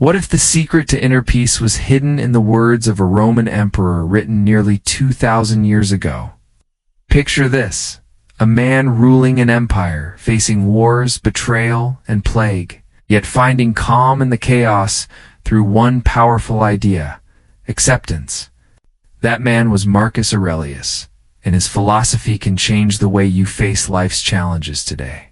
What if the secret to inner peace was hidden in the words of a Roman emperor written nearly 2,000 years ago? Picture this: a man ruling an empire, facing wars, betrayal, and plague, yet finding calm in the chaos through one powerful idea: acceptance. That man was Marcus Aurelius, and his philosophy can change the way you face life's challenges today.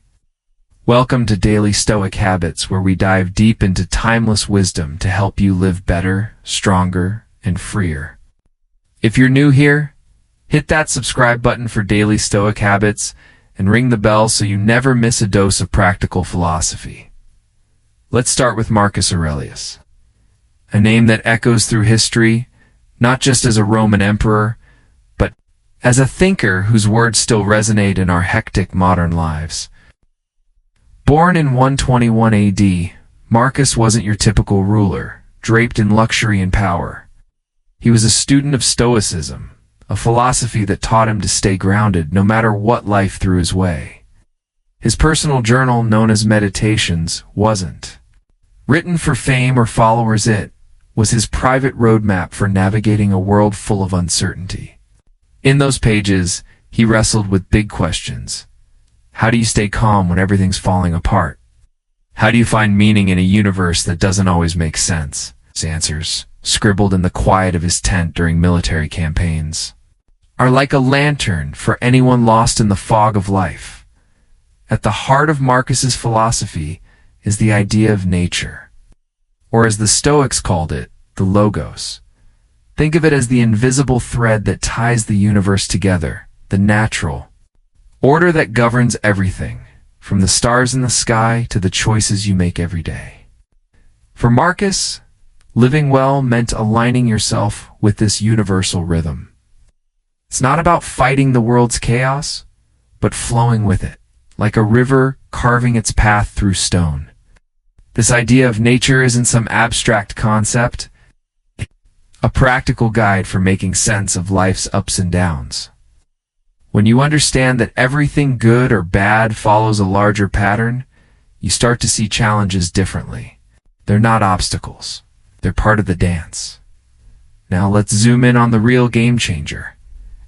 Welcome to Daily Stoic Habits, where we dive deep into timeless wisdom to help you live better, stronger, and freer. If you're new here, hit that subscribe button for Daily Stoic Habits and ring the bell so you never miss a dose of practical philosophy. Let's start with Marcus Aurelius, a name that echoes through history, not just as a Roman emperor, but as a thinker whose words still resonate in our hectic modern lives. Born in 121 AD, Marcus wasn't your typical ruler, draped in luxury and power. He was a student of Stoicism, a philosophy that taught him to stay grounded no matter what life threw his way. His personal journal, known as Meditations, wasn't written for fame or followers. It was his private roadmap for navigating a world full of uncertainty. In those pages, he wrestled with big questions. How do you stay calm when everything's falling apart? How do you find meaning in a universe that doesn't always make sense? His answers, scribbled in the quiet of his tent during military campaigns, are like a lantern for anyone lost in the fog of life. At the heart of Marcus's philosophy is the idea of nature, or as the Stoics called it, the logos. Think of it as the invisible thread that ties the universe together, the natural order that governs everything, from the stars in the sky to the choices you make every day. For Marcus, living well meant aligning yourself with this universal rhythm. It's not about fighting the world's chaos, but flowing with it, like a river carving its path through stone. This idea of nature isn't some abstract concept, a practical guide for making sense of life's ups and downs. When you understand that everything good or bad follows a larger pattern, you start to see challenges differently. They're not obstacles. They're part of the dance. Now let's zoom in on the real game changer: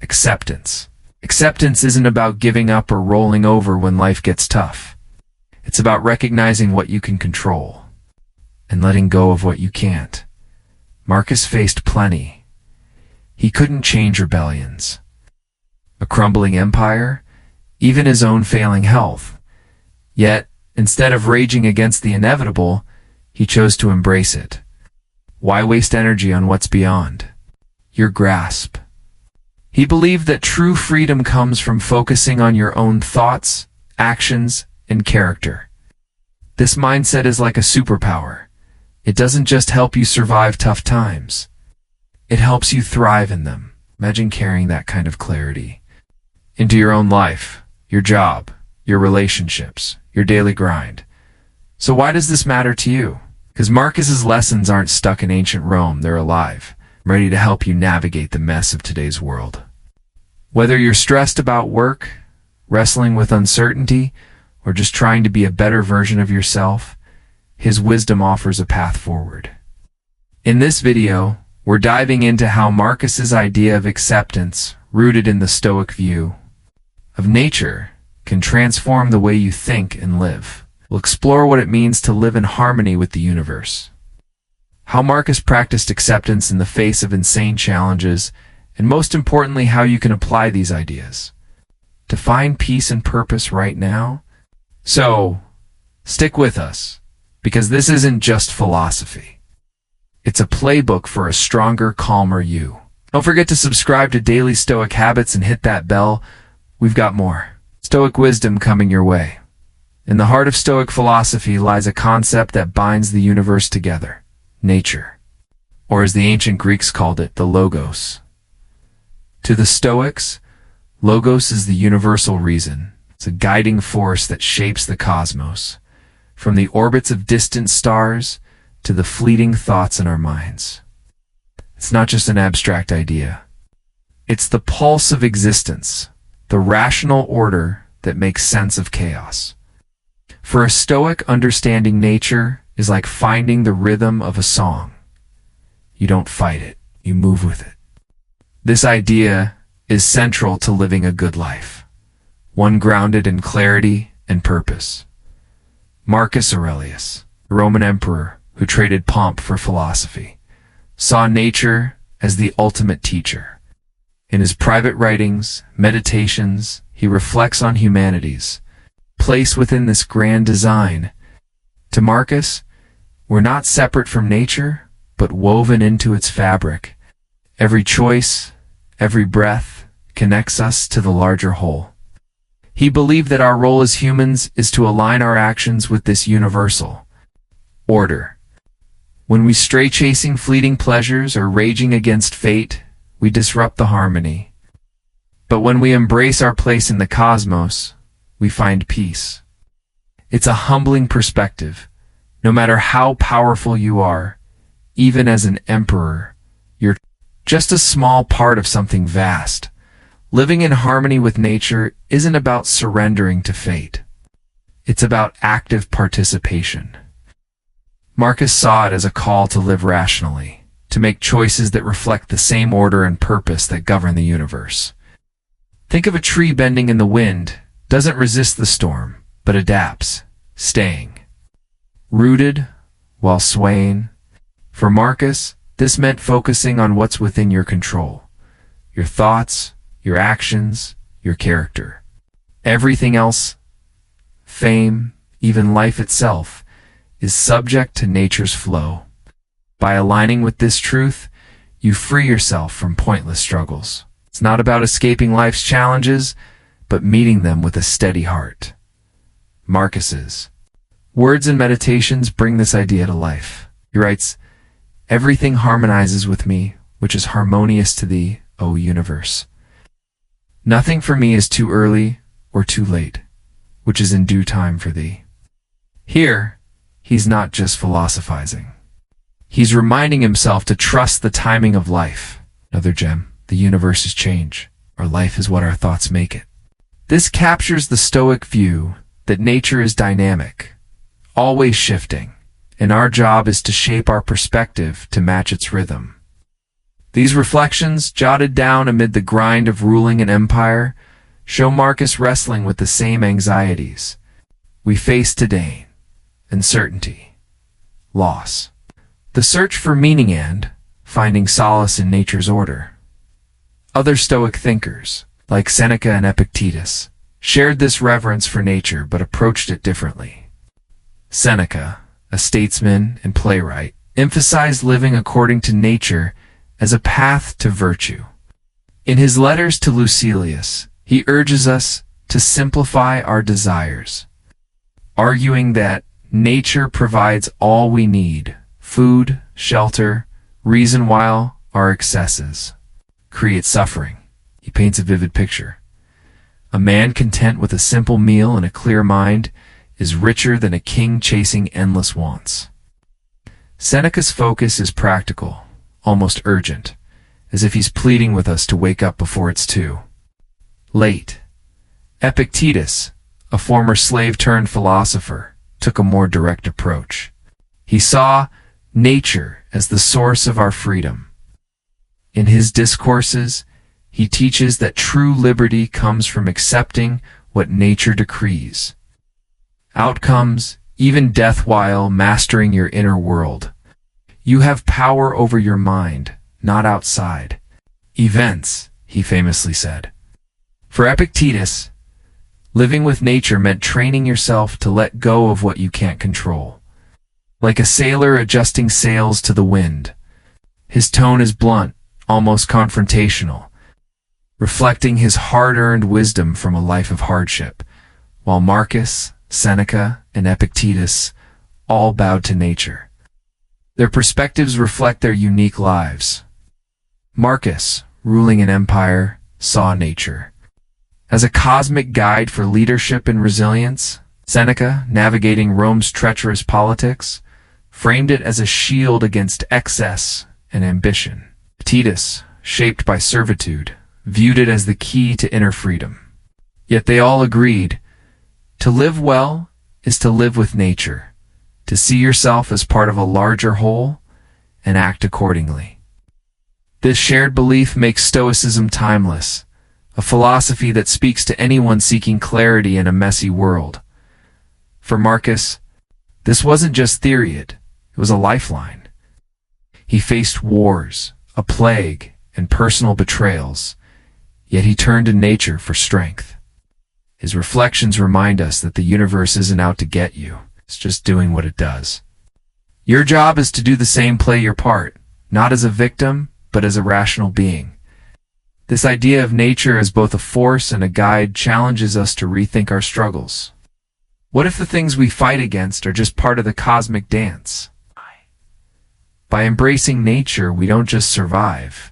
acceptance. Acceptance isn't about giving up or rolling over when life gets tough. It's about recognizing what you can control and letting go of what you can't. Marcus faced plenty. He couldn't change rebellions, a crumbling empire, even his own failing health. Yet, instead of raging against the inevitable, he chose to embrace it. Why waste energy on what's beyond your grasp? He believed that true freedom comes from focusing on your own thoughts, actions, and character. This mindset is like a superpower. It doesn't just help you survive tough times. It helps you thrive in them. Imagine carrying that kind of clarity into your own life, your job, your relationships, your daily grind. So why does this matter to you? Because Marcus's lessons aren't stuck in ancient Rome, they're alive, ready to help you navigate the mess of today's world. Whether you're stressed about work, wrestling with uncertainty, or just trying to be a better version of yourself, his wisdom offers a path forward. In this video, we're diving into how Marcus's idea of acceptance, rooted in the Stoic view of nature, can transform the way you think and live. We'll explore what it means to live in harmony with the universe, how Marcus practiced acceptance in the face of insane challenges, and most importantly, how you can apply these ideas to find peace and purpose right now. So, stick with us, because this isn't just philosophy. It's a playbook for a stronger, calmer you. Don't forget to subscribe to Daily Stoic Habits and hit that bell. We've got more Stoic wisdom coming your way. In the heart of Stoic philosophy lies a concept that binds the universe together: nature, or as the ancient Greeks called it, the logos. To the Stoics, logos is the universal reason. It's a guiding force that shapes the cosmos, from the orbits of distant stars to the fleeting thoughts in our minds. It's not just an abstract idea. It's the pulse of existence, the rational order that makes sense of chaos. For a Stoic, understanding nature is like finding the rhythm of a song. You don't fight it, you move with it. This idea is central to living a good life, one grounded in clarity and purpose. Marcus Aurelius, the Roman emperor who traded pomp for philosophy, saw nature as the ultimate teacher. In his private writings, meditations, he reflects on humanity's place within this grand design. To Marcus, we're not separate from nature, but woven into its fabric. Every choice, every breath connects us to the larger whole. He believed that our role as humans is to align our actions with this universal order. When we stray chasing fleeting pleasures or raging against fate, we disrupt the harmony. But when we embrace our place in the cosmos, we find peace. It's a humbling perspective. No matter how powerful you are, even as an emperor, you're just a small part of something vast. Living in harmony with nature isn't about surrendering to fate. It's about active participation. Marcus saw it as a call to live rationally, to make choices that reflect the same order and purpose that govern the universe. Think of a tree bending in the wind, doesn't resist the storm, but adapts, staying rooted while swaying. For Marcus, this meant focusing on what's within your control. Your thoughts, your actions, your character. Everything else, fame, even life itself, is subject to nature's flow. By aligning with this truth, you free yourself from pointless struggles. It's not about escaping life's challenges, but meeting them with a steady heart. Marcus's words and meditations bring this idea to life. He writes, "Everything harmonizes with me, which is harmonious to thee, O universe. Nothing for me is too early or too late, which is in due time for thee." Here, he's not just philosophizing. He's reminding himself to trust the timing of life. Another gem, the universe is change. Our life is what our thoughts make it. This captures the Stoic view that nature is dynamic, always shifting, and our job is to shape our perspective to match its rhythm. These reflections, jotted down amid the grind of ruling an empire, show Marcus wrestling with the same anxieties we face today: uncertainty, loss, the search for meaning, and finding solace in nature's order. Other Stoic thinkers, like Seneca and Epictetus, shared this reverence for nature but approached it differently. Seneca, a statesman and playwright, emphasized living according to nature as a path to virtue. In his letters to Lucilius, he urges us to simplify our desires, arguing that nature provides all we need: food, shelter, reason, while our excesses create suffering. He paints a vivid picture. A man content with a simple meal and a clear mind is richer than a king chasing endless wants. Seneca's focus is practical, almost urgent, as if he's pleading with us to wake up before it's too late. Epictetus, a former slave-turned-philosopher, took a more direct approach. He saw nature as the source of our freedom. In his discourses, he teaches that true liberty comes from accepting what nature decrees. Outcomes, even death, while mastering your inner world. You have power over your mind, not outside events, he famously said. For Epictetus, living with nature meant training yourself to let go of what you can't control. Like a sailor adjusting sails to the wind. His tone is blunt, almost confrontational, reflecting his hard-earned wisdom from a life of hardship, while Marcus, Seneca, and Epictetus all bowed to nature. Their perspectives reflect their unique lives. Marcus, ruling an empire, saw nature as a cosmic guide for leadership and resilience. Seneca, navigating Rome's treacherous politics, framed it as a shield against excess and ambition. Epictetus, shaped by servitude, viewed it as the key to inner freedom. Yet they all agreed, to live well is to live with nature, to see yourself as part of a larger whole and act accordingly. This shared belief makes Stoicism timeless, a philosophy that speaks to anyone seeking clarity in a messy world. For Marcus, this wasn't just theory, it was a lifeline. He faced wars, a plague, and personal betrayals, yet he turned to nature for strength. His reflections remind us that the universe isn't out to get you, it's just doing what it does. Your job is to do the same, play your part, not as a victim, but as a rational being. This idea of nature as both a force and a guide challenges us to rethink our struggles. What if the things we fight against are just part of the cosmic dance? By embracing nature, we don't just survive.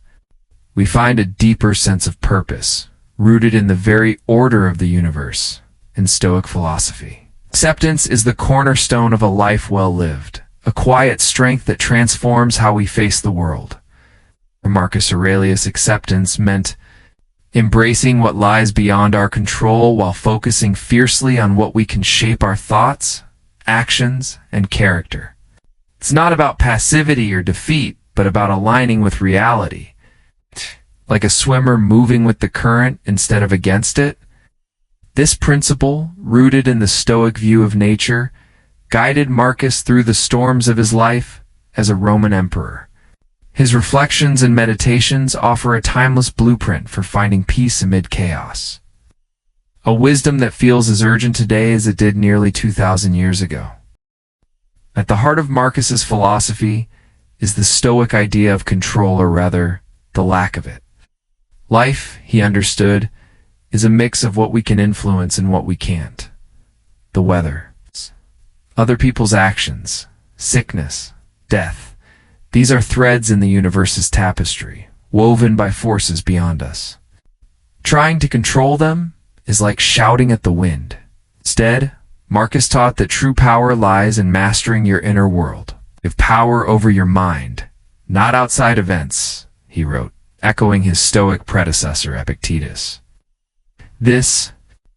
We find a deeper sense of purpose, rooted in the very order of the universe, in Stoic philosophy. Acceptance is the cornerstone of a life well lived, a quiet strength that transforms how we face the world. For Marcus Aurelius, acceptance meant embracing what lies beyond our control while focusing fiercely on what we can shape our thoughts, actions, and character. It's not about passivity or defeat, but about aligning with reality. Like a swimmer moving with the current instead of against it. This principle, rooted in the Stoic view of nature, guided Marcus through the storms of his life as a Roman emperor. His reflections and meditations offer a timeless blueprint for finding peace amid chaos. A wisdom that feels as urgent today as it did nearly 2,000 years ago. At the heart of Marcus's philosophy is the Stoic idea of control, or rather, the lack of it. Life, he understood, is a mix of what we can influence and what we can't. The weather, other people's actions, sickness, death. These are threads in the universe's tapestry, woven by forces beyond us. Trying to control them is like shouting at the wind. Instead, Marcus taught that true power lies in mastering your inner world. You have power over your mind, not outside events, he wrote, echoing his Stoic predecessor Epictetus. This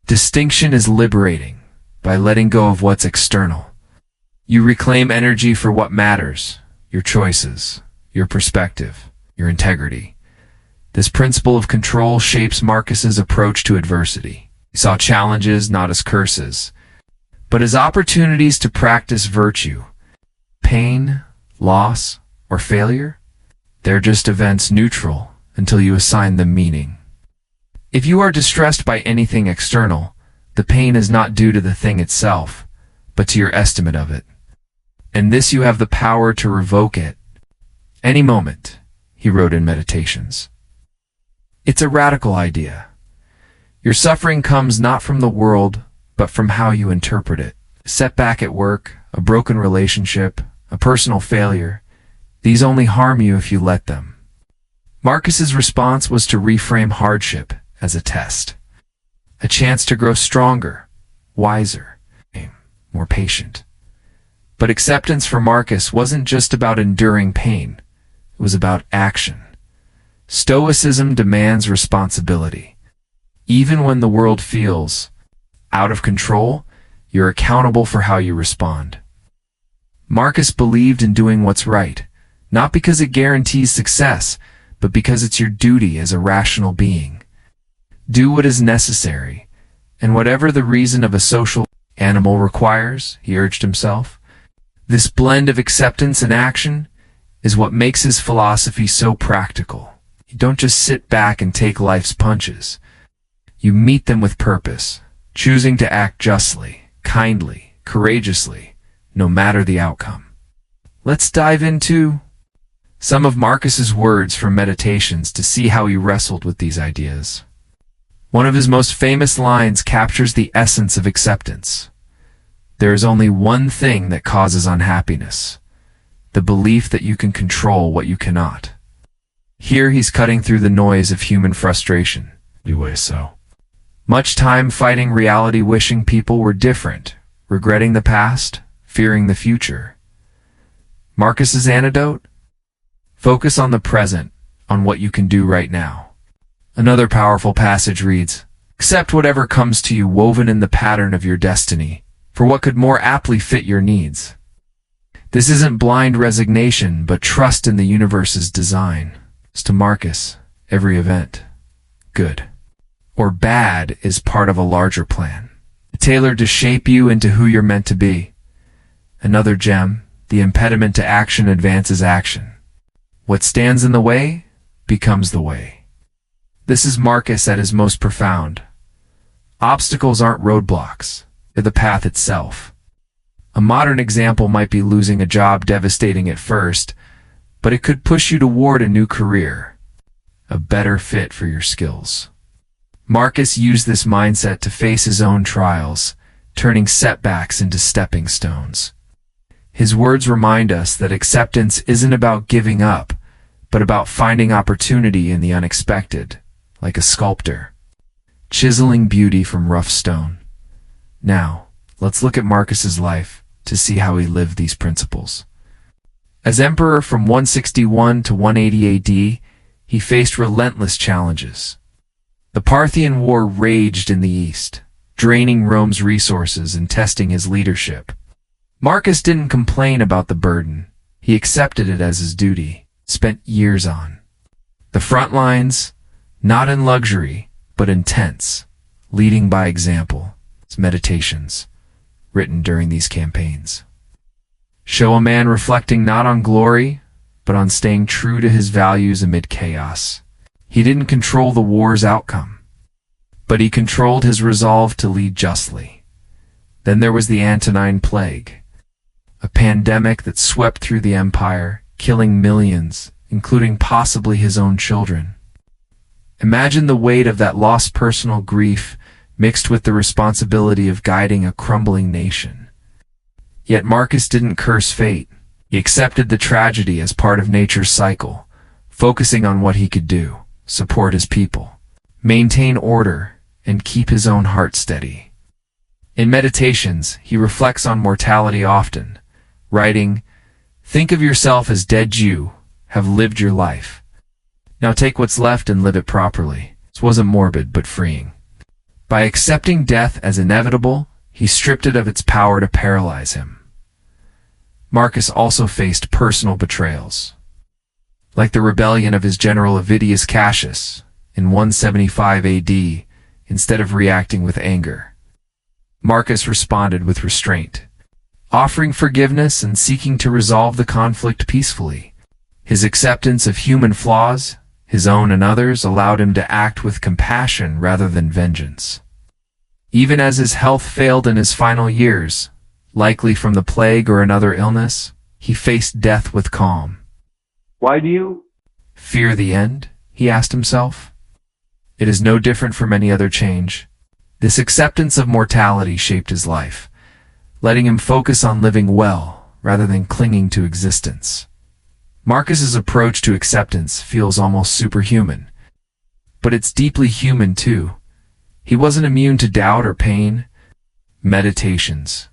distinction is liberating. By letting go of what's external, you reclaim energy for what matters, your choices, your perspective, your integrity. This principle of control shapes Marcus's approach to adversity. He saw challenges not as curses, but as opportunities to practice virtue. Pain, loss, or failure? They're just events, neutral until you assign them meaning. If you are distressed by anything external, the pain is not due to the thing itself, but to your estimate of it. And this you have the power to revoke it. Any moment, he wrote in Meditations. It's a radical idea. Your suffering comes not from the world, but from how you interpret it. A setback at work, a broken relationship, a personal failure, these only harm you if you let them. Marcus's response was to reframe hardship as a test, a chance to grow stronger, wiser, more patient. But acceptance for Marcus wasn't just about enduring pain, it was about action. Stoicism demands responsibility. Even when the world feels out of control, you're accountable for how you respond. Marcus believed in doing what's right, not because it guarantees success, but because it's your duty as a rational being. Do what is necessary, and whatever the reason of a social animal requires, he urged himself. This blend of acceptance and action is what makes his philosophy so practical. You don't just sit back and take life's punches. You meet them with purpose, choosing to act justly, kindly, courageously, no matter the outcome. Let's dive into some of Marcus's words from Meditations to see how he wrestled with these ideas. One of his most famous lines captures the essence of acceptance. There is only one thing that causes unhappiness: the belief that you can control what you cannot. Here he's cutting through the noise of human frustration. Much time fighting reality, wishing people were different, regretting the past, fearing the future. Marcus's antidote? Focus on the present, on what you can do right now. Another powerful passage reads, "Accept whatever comes to you woven in the pattern of your destiny, for what could more aptly fit your needs." This isn't blind resignation, but trust in the universe's design. As to Marcus, every event, good or bad, is part of a larger plan, tailored to shape you into who you're meant to be. Another gem: the impediment to action advances action. What stands in the way becomes the way. This is Marcus at his most profound. Obstacles aren't roadblocks, they're the path itself. A modern example might be losing a job, devastating at first, but it could push you toward a new career, a better fit for your skills. Marcus used this mindset to face his own trials, turning setbacks into stepping stones. His words remind us that acceptance isn't about giving up, but about finding opportunity in the unexpected, like a sculptor, chiseling beauty from rough stone. Now, let's look at Marcus's life to see how he lived these principles. As emperor from 161 to 180 AD, he faced relentless challenges. The Parthian War raged in the east, draining Rome's resources and testing his leadership. Marcus didn't complain about the burden. He accepted it as his duty, spent years on the front lines, not in luxury, but intense, leading by example. His meditations, written during these campaigns, show a man reflecting not on glory, but on staying true to his values amid chaos. He didn't control the war's outcome, but he controlled his resolve to lead justly. Then there was the Antonine Plague, a pandemic that swept through the empire, killing millions, including possibly his own children. Imagine the weight of that lost personal grief mixed with the responsibility of guiding a crumbling nation. Yet Marcus didn't curse fate. He accepted the tragedy as part of nature's cycle, focusing on what he could do: support his people, maintain order, and keep his own heart steady. In meditations, he reflects on mortality often, writing, "Think of yourself as dead. You have lived your life. Now take what's left and live it properly." This wasn't morbid, but freeing. By accepting death as inevitable, he stripped it of its power to paralyze him. Marcus also faced personal betrayals, like the rebellion of his general Avidius Cassius in 175 AD. Instead of reacting with anger, Marcus responded with restraint, offering forgiveness and seeking to resolve the conflict peacefully. His acceptance of human flaws, his own and others, allowed him to act with compassion rather than vengeance. Even as his health failed in his final years, likely from the plague or another illness, he faced death with calm. Why do you fear the end? He asked himself. It is no different from any other change. This acceptance of mortality shaped his life, letting him focus on living well rather than clinging to existence. Marcus's approach to acceptance feels almost superhuman, but it's deeply human too. He wasn't immune to doubt or pain. Meditations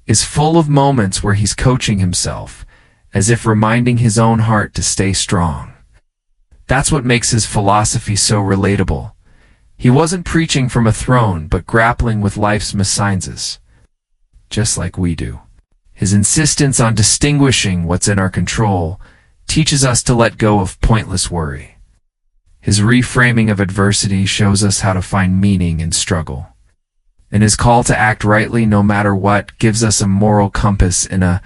is full of moments where he's coaching himself, as if reminding his own heart to stay strong. That's what makes his philosophy so relatable. He wasn't preaching from a throne, but grappling with life's misanthropes, just like we do. His insistence on distinguishing what's in our control teaches us to let go of pointless worry. His reframing of adversity shows us how to find meaning in struggle. And his call to act rightly no matter what gives us a moral compass in a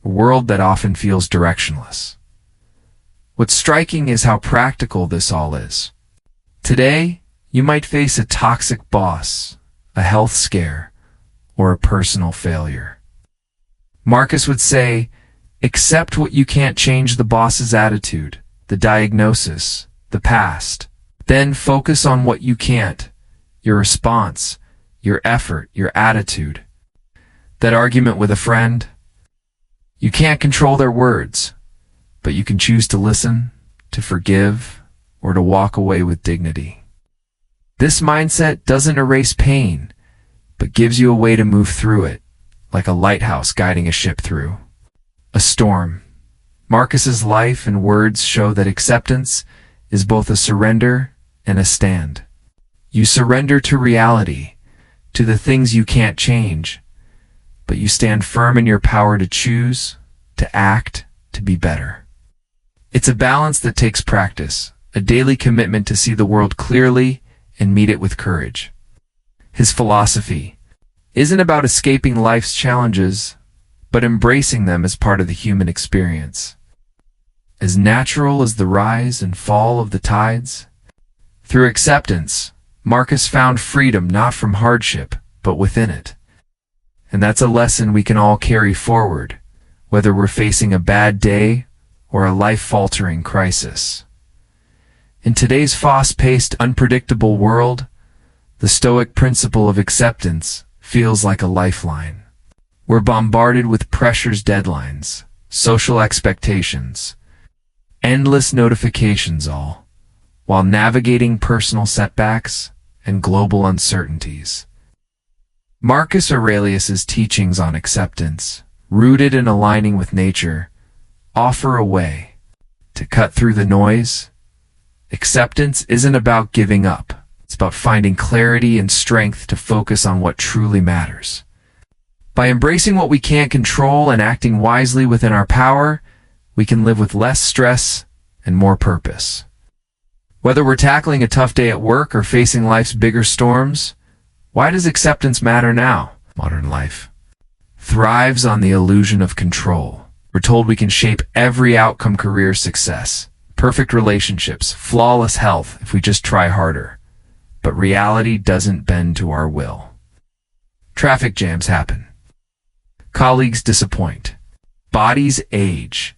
world that often feels directionless. What's striking is how practical this all is. Today, you might face a toxic boss, a health scare, or a personal failure. Marcus would say, accept what you can't change: the boss's attitude, the diagnosis, the past. Then focus on what you can't: your response, your effort, your attitude. That argument with a friend? You can't control their words, but you can choose to listen, to forgive, or to walk away with dignity. This mindset doesn't erase pain, but gives you a way to move through it, like a lighthouse guiding a ship through a storm. Marcus's life and words show that acceptance is both a surrender and a stand. You surrender to reality, to the things you can't change, but you stand firm in your power to choose, to act, to be better. It's a balance that takes practice, a daily commitment to see the world clearly and meet it with courage. His philosophy isn't about escaping life's challenges, but embracing them as part of the human experience. As natural as the rise and fall of the tides, through acceptance, Marcus found freedom not from hardship, but within it. And that's a lesson we can all carry forward, whether we're facing a bad day or a life-altering crisis. In today's fast-paced, unpredictable world, the Stoic principle of acceptance feels like a lifeline. We're bombarded with pressure's deadlines, social expectations, endless notifications, all while navigating personal setbacks and global uncertainties. Marcus Aurelius's teachings on acceptance, rooted in aligning with nature, offer a way to cut through the noise. Acceptance isn't about giving up. It's about finding clarity and strength to focus on what truly matters. By embracing what we can't control and acting wisely within our power, we can live with less stress and more purpose. Whether we're tackling a tough day at work or facing life's bigger storms, why does acceptance matter now? Modern life thrives on the illusion of control. We're told we can shape every outcome: career success, perfect relationships, flawless health if we just try harder. But reality doesn't bend to our will. Traffic jams happen. Colleagues disappoint. Bodies age.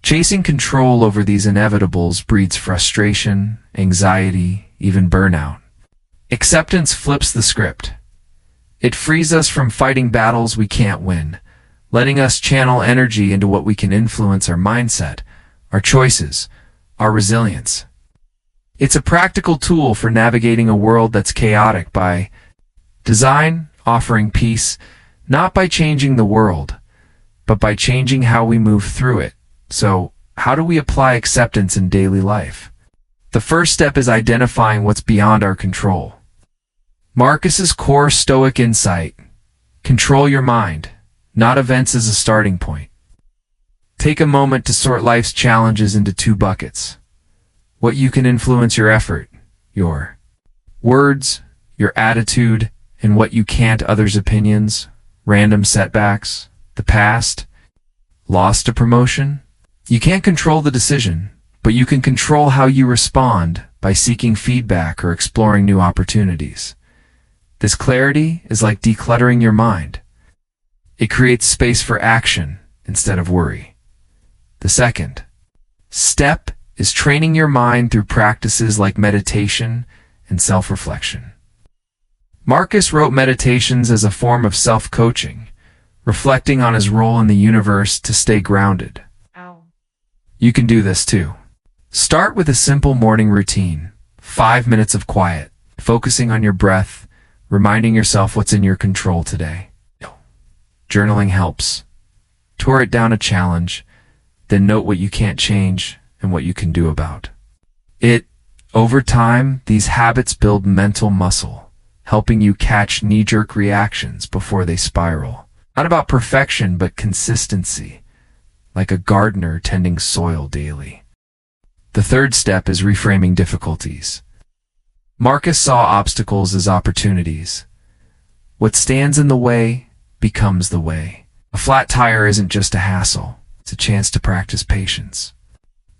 Chasing control over these inevitables breeds frustration, anxiety, even burnout. Acceptance flips the script. It frees us from fighting battles we can't win, letting us channel energy into what we can influence: our mindset, our choices, our resilience. It's a practical tool for navigating a world that's chaotic by design, offering peace, not by changing the world, but by changing how we move through it. So, how do we apply acceptance in daily life? The first step is identifying what's beyond our control. Marcus's core Stoic insight: control your mind, not events, as a starting point. Take a moment to sort life's challenges into two buckets. What you can influence: your effort, your words, your attitude, and what you can't: others' opinions, random setbacks, the past, lost a promotion. You can't control the decision, but you can control how you respond by seeking feedback or exploring new opportunities. This clarity is like decluttering your mind. It creates space for action instead of worry. The second step is training your mind through practices like meditation and self-reflection. Marcus wrote meditations as a form of self-coaching, reflecting on his role in the universe to stay grounded. You can do this too. Start with a simple morning routine, 5 minutes of quiet, focusing on your breath, reminding yourself what's in your control today. Journaling helps. Tore it down a challenge, then note what you can't change and what you can do about it. Over time, these habits build mental muscle, helping you catch knee-jerk reactions before they spiral. Not about perfection, but consistency, like a gardener tending soil daily. The third step is reframing difficulties. Marcus saw obstacles as opportunities. What stands in the way becomes the way. A flat tire isn't just a hassle, it's a chance to practice patience.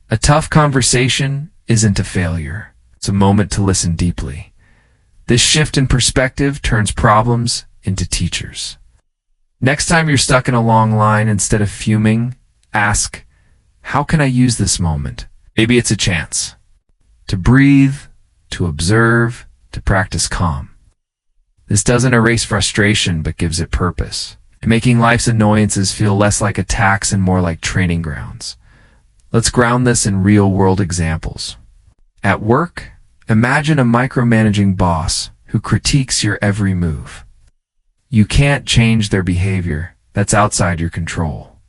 A tough conversation isn't a failure, it's a moment to listen deeply. This shift in perspective turns problems into teachers. Next time you're stuck in a long line, instead of fuming, ask, how can I use this moment? Maybe it's a chance to breathe, to observe, to practice calm. This doesn't erase frustration, but gives it purpose, making life's annoyances feel less like attacks and more like training grounds. Let's ground this in real-world examples. At work, imagine a micromanaging boss who critiques your every move. You can't change their behavior, that's outside your control.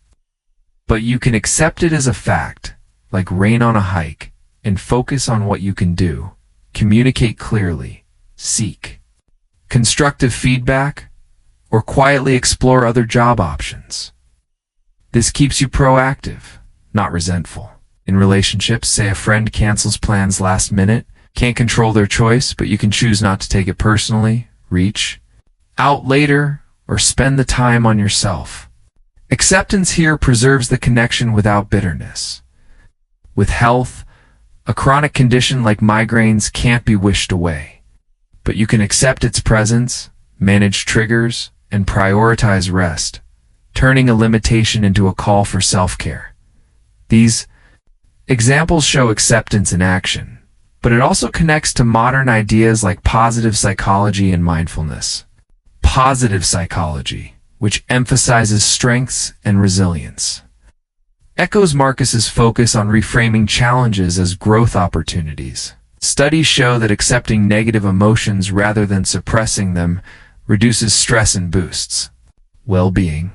But you can accept it as a fact, like rain on a hike, and focus on what you can do. Communicate clearly, seek constructive feedback, or quietly explore other job options. This keeps you proactive, not resentful. In relationships, say a friend cancels plans last minute, can't control their choice, but you can choose not to take it personally, reach out later, or spend the time on yourself. Acceptance here preserves the connection without bitterness. With health, a chronic condition like migraines can't be wished away, but you can accept its presence, manage triggers, and prioritize rest, turning a limitation into a call for self-care. These examples show acceptance in action, but it also connects to modern ideas like positive psychology and mindfulness. Positive psychology, which emphasizes strengths and resilience, echoes Marcus's focus on reframing challenges as growth opportunities. Studies show that accepting negative emotions rather than suppressing them reduces stress and boosts well-being.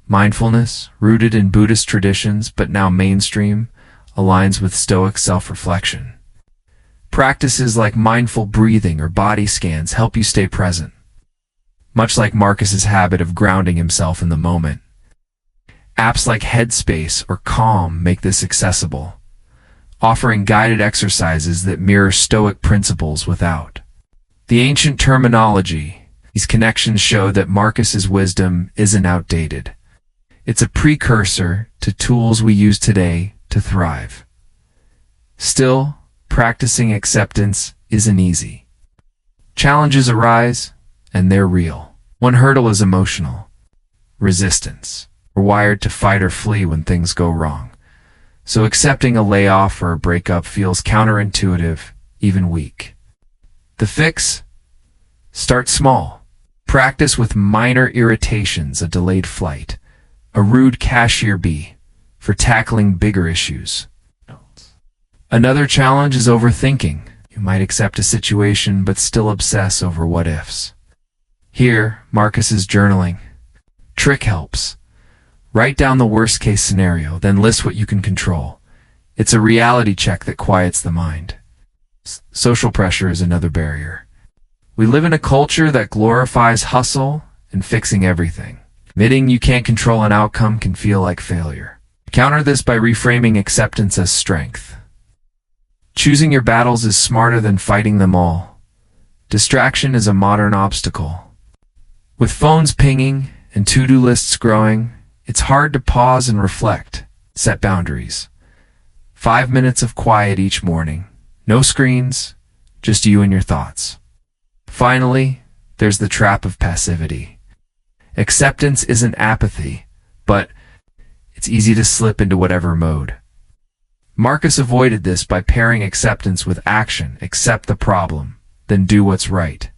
Mindfulness, rooted in Buddhist traditions but now mainstream, aligns with Stoic self-reflection. Practices like mindful breathing or body scans help you stay present, much like Marcus's habit of grounding himself in the moment. Apps like Headspace or Calm make this accessible, offering guided exercises that mirror Stoic principles without the ancient terminology. These connections show that Marcus's wisdom isn't outdated. It's a precursor to tools we use today to thrive. Still, practicing acceptance isn't easy. Challenges arise, and they're real. One hurdle is emotional resistance. We're wired to fight or flee when things go wrong. So accepting a layoff or a breakup feels counterintuitive, even weak. The fix? Start small. Practice with minor irritations, a delayed flight, a rude cashier bee, for tackling bigger issues. Another challenge is overthinking. You might accept a situation but still obsess over what ifs. Here, Marcus's journaling trick helps. Write down the worst-case scenario, then list what you can control. It's a reality check that quiets the mind. Social pressure is another barrier. We live in a culture that glorifies hustle and fixing everything. Admitting you can't control an outcome can feel like failure. Counter this by reframing acceptance as strength. Choosing your battles is smarter than fighting them all. Distraction is a modern obstacle. With phones pinging and to-do lists growing, it's hard to pause and reflect. Set boundaries. 5 minutes of quiet each morning. No screens, just you and your thoughts. Finally, there's the trap of passivity. Acceptance isn't apathy, but it's easy to slip into whatever mode. Marcus avoided this by pairing acceptance with action. Accept the problem, then do what's right.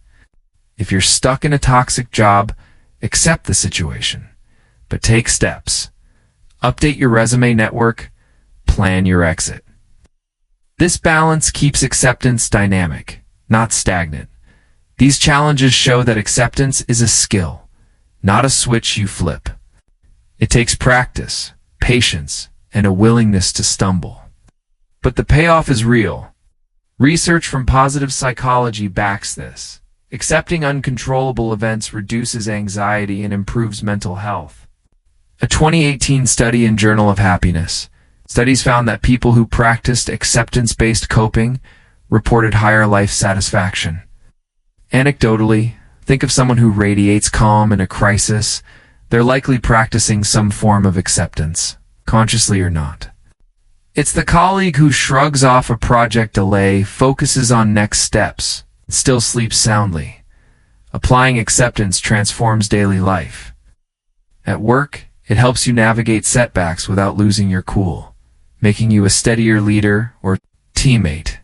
If you're stuck in a toxic job, accept the situation, but take steps. Update your resume network, plan your exit. This balance keeps acceptance dynamic, not stagnant. These challenges show that acceptance is a skill, not a switch you flip. It takes practice, patience, and a willingness to stumble. But the payoff is real. Research from positive psychology backs this. Accepting uncontrollable events reduces anxiety and improves mental health. A 2018 study in Journal of Happiness studies found that people who practiced acceptance-based coping reported higher life satisfaction. Anecdotally, think of someone who radiates calm in a crisis. They're likely practicing some form of acceptance, consciously or not. It's the colleague who shrugs off a project delay, focuses on next steps, and still sleeps soundly. Applying acceptance transforms daily life. At work, it helps you navigate setbacks without losing your cool, making you a steadier leader or teammate.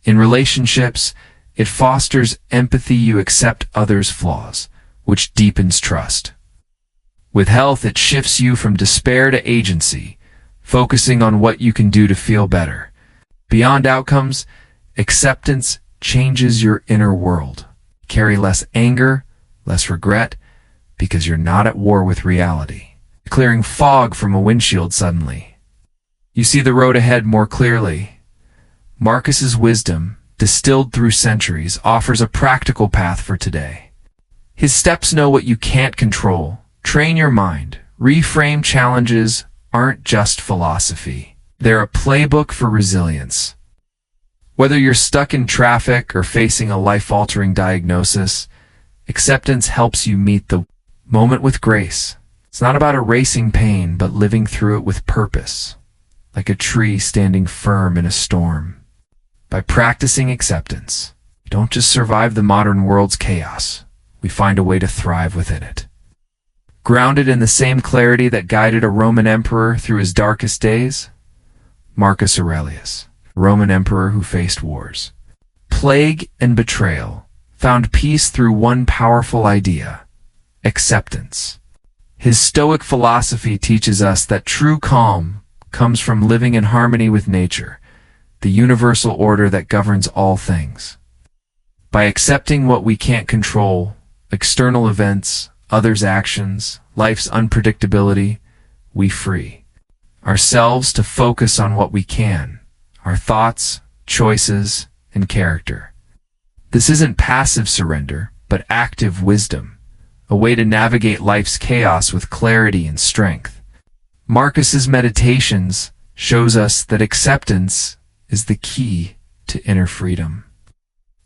In relationships, it fosters empathy. You accept others' flaws, which deepens trust. With health, it shifts you from despair to agency, focusing on what you can do to feel better. Beyond outcomes, acceptance changes your inner world. Carry less anger, less regret, because you're not at war with reality. Clearing fog from a windshield suddenly. You see the road ahead more clearly. Marcus's wisdom, distilled through centuries, offers a practical path for today. His steps know what you can't control. Train your mind. Reframe challenges aren't just philosophy. They're a playbook for resilience. Whether you're stuck in traffic or facing a life-altering diagnosis, acceptance helps you meet the moment with grace. It's not about erasing pain, but living through it with purpose, like a tree standing firm in a storm. By practicing acceptance, we don't just survive the modern world's chaos, we find a way to thrive within it. Grounded in the same clarity that guided a Roman emperor through his darkest days, Marcus Aurelius, a Roman emperor who faced wars, plague, and betrayal, found peace through one powerful idea: acceptance. His Stoic philosophy teaches us that true calm comes from living in harmony with nature, the universal order that governs all things. By accepting what we can't control, external events, others' actions, life's unpredictability, we free ourselves to focus on what we can, our thoughts, choices, and character. This isn't passive surrender, but active wisdom, a way to navigate life's chaos with clarity and strength. Marcus's Meditations shows us that acceptance is the key to inner freedom.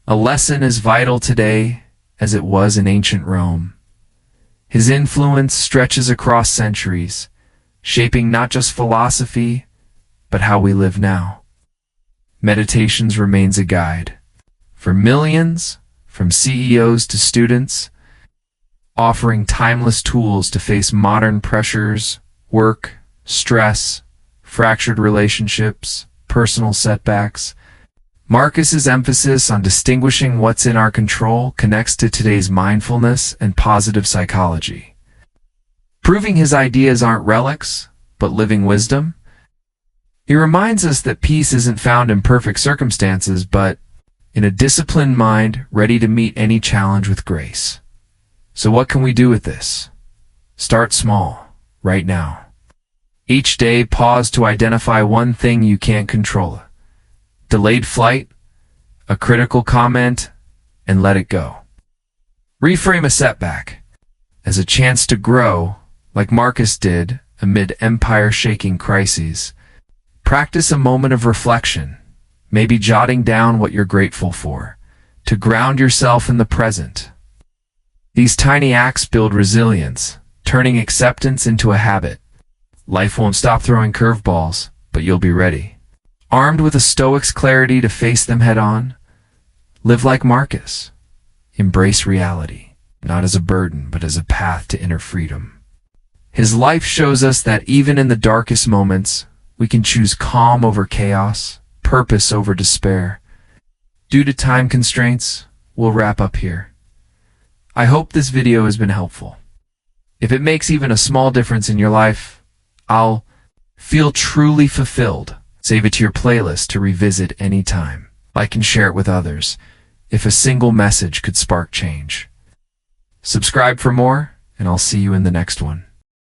A lesson as vital today as it was in ancient Rome. His influence stretches across centuries, shaping not just philosophy, but how we live now. Meditations remains a guide for millions, from CEOs to students, offering timeless tools to face modern pressures, work, stress, fractured relationships, personal setbacks. Marcus's emphasis on distinguishing what's in our control connects to today's mindfulness and positive psychology, proving his ideas aren't relics, but living wisdom. He reminds us that peace isn't found in perfect circumstances, but in a disciplined mind ready to meet any challenge with grace. So what can we do with this? Start small, right now. Each day, pause to identify one thing you can't control. Delayed flight, a critical comment, and let it go. Reframe a setback as a chance to grow, like Marcus did amid empire-shaking crises. Practice a moment of reflection, maybe jotting down what you're grateful for, to ground yourself in the present. These tiny acts build resilience, turning acceptance into a habit. Life won't stop throwing curveballs, but you'll be ready, armed with a Stoic's clarity to face them head-on. Live like Marcus. Embrace reality, not as a burden, but as a path to inner freedom. His life shows us that even in the darkest moments, we can choose calm over chaos, purpose over despair. Due to time constraints, we'll wrap up here. I hope this video has been helpful. If it makes even a small difference in your life, I'll feel truly fulfilled. Save it to your playlist to revisit anytime. Like and share it with others, if a single message could spark change. Subscribe for more, and I'll see you in the next one.